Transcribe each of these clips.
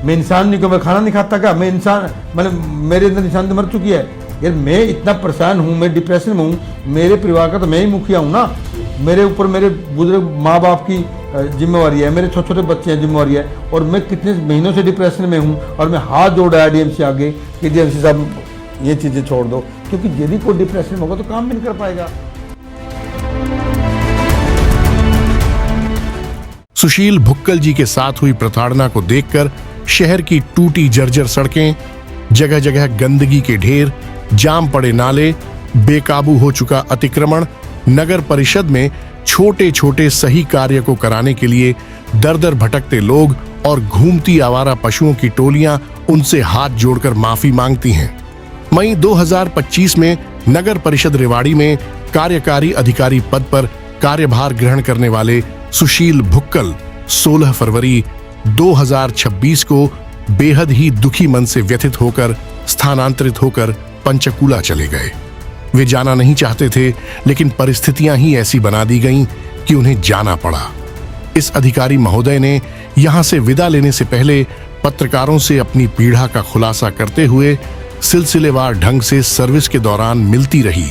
मैं इंसान नहीं हूँ, मैं खाना नहीं खाता क्या? मैं इंसान, मतलब मेरे अंदर इंसान तो मर चुकी है यार। मैं इतना परेशान हूँ, मैं डिप्रेशन में हूँ। मेरे परिवार का तो मैं ही मुखिया हूँ ना। मेरे ऊपर मेरे बुजुर्ग माँ बाप की जिम्मेवारी है, मेरे छोटे छोटे बच्चे हैं जिम्मेवारी है, और मैं कितने महीनों से डिप्रेशन में हूँ। और मैं हाथ जोड़ रहा है डीएमसी आगे कि डीएमसी साहब ये चीज़ें छोड़ दो, क्योंकि यदि कोई डिप्रेशन में होगा तो काम भी नहीं कर पाएगा। सुशील भुक्कल जी के साथ हुई प्रताड़ना को देखकर शहर की टूटी जर्जर सड़कें, जगह जगह गंदगी के ढेर, जाम पड़े नाले, बेकाबू हो चुका अतिक्रमण, नगर परिषद में छोटे छोटे सही कार्य को कराने के लिए दर दर भटकते लोग और घूमती आवारा पशुओं की टोलियां उनसे हाथ जोड़कर माफी मांगती हैं। मई 2025 में नगर परिषद रेवाड़ी में कार्यकारी अधिकारी पद पर कार्यभार ग्रहण करने वाले सुशील भुक्कल 16 फरवरी 2026 को बेहद ही दुखी मन से व्यथित होकर स्थानांतरित होकर पंचकूला चले गए। वे जाना नहीं चाहते थे, लेकिन परिस्थितियां ही ऐसी बना दी गईं कि उन्हें जाना पड़ा। इस अधिकारी महोदय ने यहां से विदा लेने से पहले पत्रकारों से अपनी पीड़ा का खुलासा करते हुए सिलसिलेवार ढंग से सर्विस के दौरान मिलती रही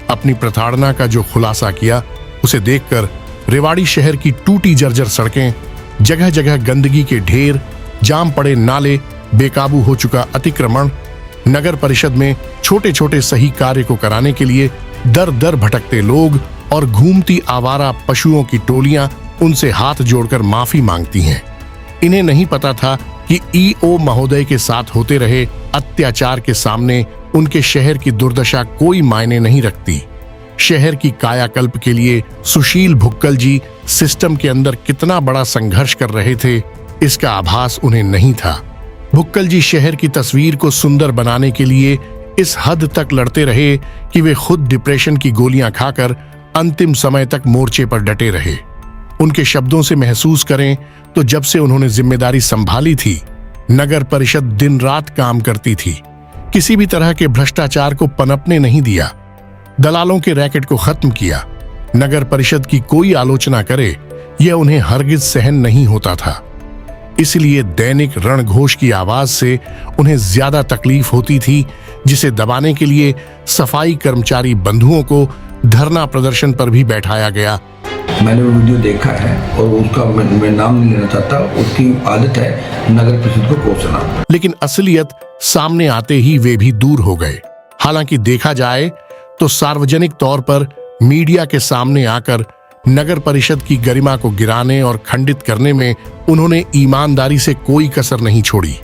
अपनी प्रताड़ना का जो खुलासा किया, उसे देखकर रेवाड़ी शहर की टूटी जर्जर सड़कें, जगह जगह गंदगी के ढेर, जाम पड़े नाले, बेकाबू हो चुका अतिक्रमण, नगर परिषद में छोटे छोटे सही कार्य को कराने के लिए दर दर भटकते लोग और घूमती आवारा पशुओं की टोलियां उनसे हाथ जोड़कर माफी मांगती हैं। इन्हें नहीं पता था कि ईओ महोदय के साथ होते रहे अत्याचार के सामने उनके शहर की दुर्दशा कोई मायने नहीं रखती। शहर की कायाकल्प के लिए सुशील भुक्कल जी सिस्टम के अंदर कितना बड़ा संघर्ष कर रहे थे, इसका आभास उन्हें नहीं था। भुक्कल जी शहर की तस्वीर को सुंदर बनाने के लिए इस हद तक लड़ते रहे कि वे खुद डिप्रेशन की गोलियां खाकर अंतिम समय तक मोर्चे पर डटे रहे। उनके शब्दों से महसूस करें तो जब से उन्होंने जिम्मेदारी संभाली थी, नगर परिषद दिन रात काम करती थी, किसी भी तरह के भ्रष्टाचार को पनपने नहीं दिया, दलालों के रैकेट को खत्म किया। नगर परिषद की कोई आलोचना करे, यह उन्हें हरगिज सहन नहीं होता था। इसलिए दैनिक रणघोष की आवाज से उन्हें ज्यादा तकलीफ होती थी, जिसे दबाने के लिए सफाई कर्मचारी बंधुओं को धरना प्रदर्शन पर भी बैठाया गया। मैंने वो वीडियो देखा है और उसका मैं नाम नहीं लेना चाहता। उसकी आदत है नगर परिषद को कोसना। लेकिन असलियत सामने आते ही वे भी दूर हो गए। हालांकि देखा जाए तो सार्वजनिक तौर पर मीडिया के सामने आकर नगर परिषद की गरिमा को गिराने और खंडित करने में उन्होंने ईमानदारी से कोई कसर नहीं छोड़ी।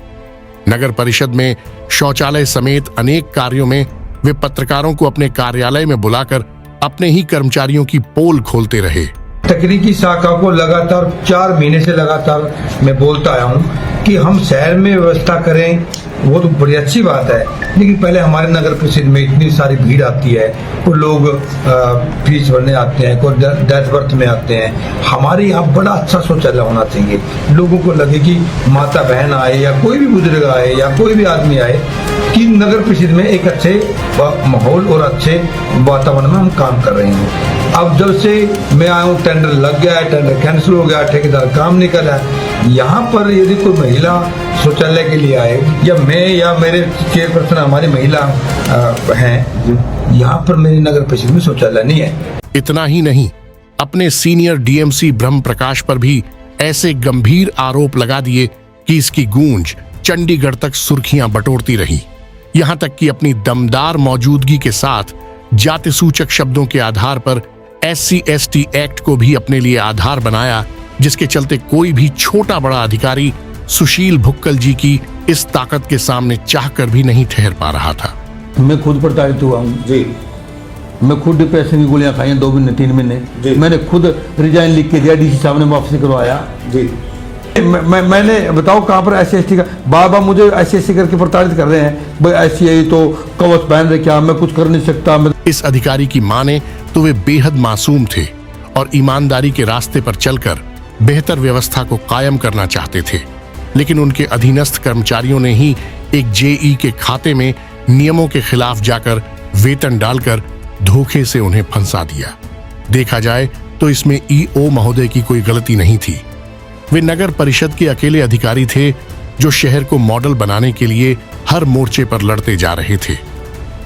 नगर परिषद में शौचालय समेत अनेक कार्यों में वे पत्रकारों को अपने कार्यालय में बुलाकर अपने ही कर्मचारियों की पोल खोलते रहे। तकनीकी शाखा को लगातार 4 महीने से लगातार मैं बोलता आया हूँ कि हम शहर में व्यवस्था करें, वो तो बड़ी अच्छी बात है, लेकिन पहले हमारे नगर परिषद में इतनी सारी भीड़ आती है, कोई लोग फीस भरने आते हैं, कोई डेथ बर्थ में आते हैं। हमारे यहाँ बड़ा अच्छा शौचालय होना चाहिए। लोगों को लगे कि माता बहन आए या कोई भी बुजुर्ग आए या कोई भी आदमी आए कि नगर परिषद में एक अच्छे माहौल और अच्छे वातावरण में हम काम कर रहे हैं। अब जब से मैं आया हूँ, टेंडर लग गया है, टेंडर कैंसिल हो गया, ठेकेदार काम नहीं कर रहा है। यहाँ पर यदि कोई महिला शौचालय के लिए आए, या मैं या मेरे चेयरपर्सन हमारी महिला हैं, यहाँ पर मेरी नगर परिषद में शौचालय नहीं है। इतना ही नहीं, अपने सीनियर डीएमसी ब्रह्म प्रकाश पर भी ऐसे गंभीर आरोप लगा दिए कि इसकी गूंज चंडीगढ़ तक सुर्खियां बटोरती रही। यहां तक कि अपनी दमदार मौजूदगी के साथ जाति सूचक शब्दों के आधार पर SC/ST एक्ट को भी अपने लिए आधार बनाया, जिसके चलते कोई भी छोटा बड़ा अधिकारी सुशील भुक्कल जी की इस ताकत के सामने चाहकर भी नहीं ठहर पा रहा था। मैं खुद प्रताड़ित हुआ हूँ जी। मैं खुद डिप्रेशन की गोलियां खाई हैं 2 महीने 3 महीने। मैंने खुद रिजाइन लिख के दिया, डीसी साहब ने वापसी करवाया जी। मैंने बताओ कहाँ पर SC/ST का बाबा मुझे SC/ST करके प्रताड़ित कर रहे हैं। भाई SC तो कवच पहन रहे, क्या मैं कुछ कर नहीं सकता। इस अधिकारी की माने तो वे बेहद मासूम थे और ईमानदारी के रास्ते पर चलकर बेहतर व्यवस्था को कायम करना चाहते थे, लेकिन उनके अधीनस्थ कर्मचारियों ने ही एक JE के खाते में नियमों के खिलाफ जाकर वेतन डालकर धोखे से उन्हें फंसा दिया। देखा जाए तो इसमें EO महोदय की कोई गलती नहीं थी। वे नगर परिषद के अकेले अधिकारी थे जो शहर को मॉडल बनाने के लिए हर मोर्चे पर लड़ते जा रहे थे।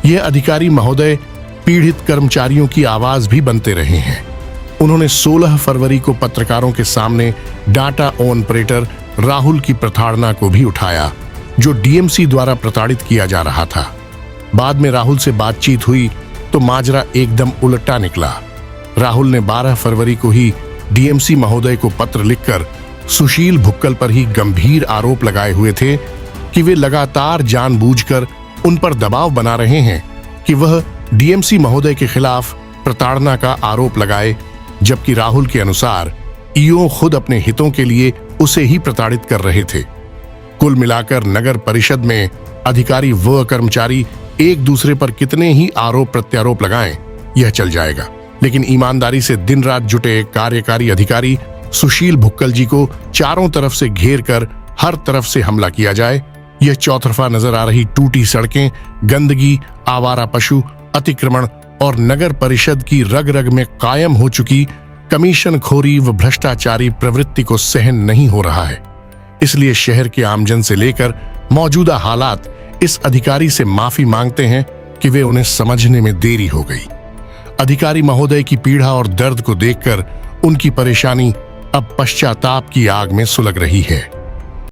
यह अधिकारी महोदय पीड़ित कर्मचारियों की आवाज भी बनते रहे हैं। उन्होंने 16 फरवरी को पत्रकारों के सामने डाटा ऑपरेटर राहुल की प्रताड़ना को भी उठाया, जो डीएमसी द्वारा प्रताड़ित किया जा रहा था। बाद में राहुल से बातचीत हुई तो माजरा एकदम उलटा निकला। राहुल ने 12 फरवरी को ही डीएमसी महोदय को पत्र लिखकर सुशील भुक्कल पर ही गंभीर आरोप लगाए हुए थे कि वे लगातार जानबूझकर उन पर दबाव बना रहे हैं कि वह डीएमसी महोदय के खिलाफ प्रताड़ना का आरोप लगाए, जबकि राहुल के अनुसार ईओ खुद अपने हितों के लिए उसे ही प्रताड़ित कर रहे थे। कुल मिलाकर नगर परिषद में अधिकारी व कर्मचारी एक दूसरे पर कितने ही आरोप प्रत्यारोप लगाएं, यह चल जाएगा, लेकिन ईमानदारी से दिन रात जुटे कार्यकारी अधिकारी सुशील भुक्कल जी को चारों तरफ से घेर कर हर तरफ से हमला किया जाए, यह चौतरफा नजर आ रही टूटी सड़कें, गंदगी, आवारा पशु, अतिक्रमण और नगर परिषद की रग रग में कायम हो चुकी कमीशनखोरी व भ्रष्टाचारी प्रवृत्ति को सहन नहीं हो रहा है। इसलिए शहर के आमजन से लेकर मौजूदा हालात इस अधिकारी से माफी मांगते हैं कि वे उन्हें समझने में देरी हो गई। अधिकारी महोदय की पीड़ा और दर्द को देखकर उनकी परेशानी अब पश्चाताप की आग में सुलग रही है।